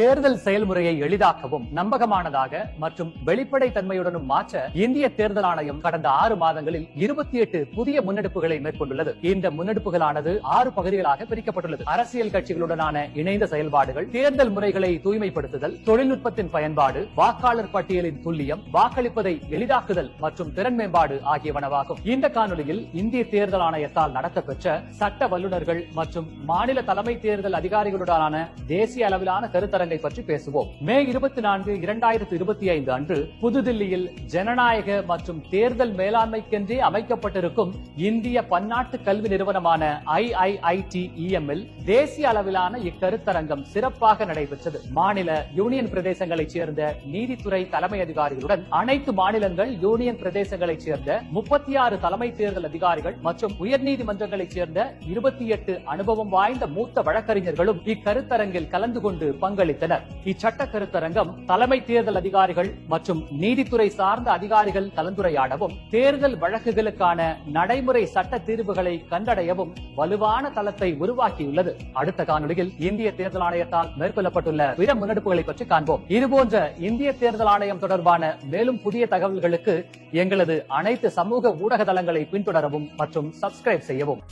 தேர்தல் செயல்முறையை எளிதாக்கவும் நம்பகமானதாக மற்றும் வெளிப்படை தன்மையுடனும் மாற்ற இந்திய தேர்தல் ஆணையம் கடந்த 6 மாதங்களில் 28 புதிய முன்னெடுப்புகளை மேற்கொண்டுள்ளது. இந்த முன்னெடுப்புகளானது 6 பகுதிகளாக பிரிக்கப்பட்டுள்ளது. அரசியல் கட்சிகளுடனான இணைந்த செயல்பாடுகள், தேர்தல் முறைகளை தூய்மைப்படுத்துதல், தொழில்நுட்பத்தின் பயன்பாடு, வாக்காளர் பட்டியலின் துல்லியம், வாக்களிப்பதை எளிதாக்குதல் மற்றும் திறன் மேம்பாடு ஆகியவனவாகும். இந்த காணொலியில் இந்திய தேர்தல் ஆணையத்தால் நடத்தப்பெற்ற சட்ட வல்லுநர்கள் மற்றும் மாநில தலைமை தேர்தல் அதிகாரிகளுடனான தேசிய அளவிலான கருத்தரங்கை பற்றி பேசுவோம். மே 24, 2025 அன்று புதுதில்லியில் ஜனநாயக மற்றும் தேர்தல் மேலாண்மைக்கென்றே அமைக்கப்பட்டிருக்கும் இந்திய பன்னாட்டு கல்வி நிறுவனமான IIITEM இல் தேசிய அளவிலான இக்கருத்தரங்கம் சிறப்பாக நடைபெற்றது. மாநில யூனியன் பிரதேசங்களைச் சேர்ந்த நீதித்துறை தலைமை அதிகாரிகளுடன் அனைத்து மாநிலங்கள் யூனியன் பிரதேசங்களைச் சேர்ந்த 36 தலைமை தேர்தல் அதிகாரிகள் மற்றும் உயர்நீதிமன்றங்களைச் சேர்ந்த 28 அனுபவம் வாய்ந்த மூத்த வழக்கறிஞர்களும் இக்கருத்தரங்கில் கலந்து கொண்டு பங்களித்தனர். இச்சட்ட கருத்தரங்கம் தலைமை தேர்தல் அதிகாரிகள் மற்றும் நீதித்துறை சார்ந்த அதிகாரிகள் கலந்துரையாடவும், தேர்தல் வழக்குகளுக்கான நடைமுறை சட்ட தீர்வுகளை கண்டடையவும் வலுவான தளத்தை உருவாக்கியுள்ளது. அடுத்த காணொலியில் இந்திய தேர்தல் ஆணையத்தால் மேற்கொள்ளப்பட்டுள்ள பிற முன்னெடுப்புகளை பற்றி காண்போம். இதுபோன்ற இந்திய தேர்தல் ஆணையம் தொடர்பான மேலும் புதிய தகவல்களுக்கு எங்களது அனைத்து சமூக ஊடக தளங்களை பின்தொடரவும் மற்றும் சப்ஸ்கிரைப் செய்யவும்.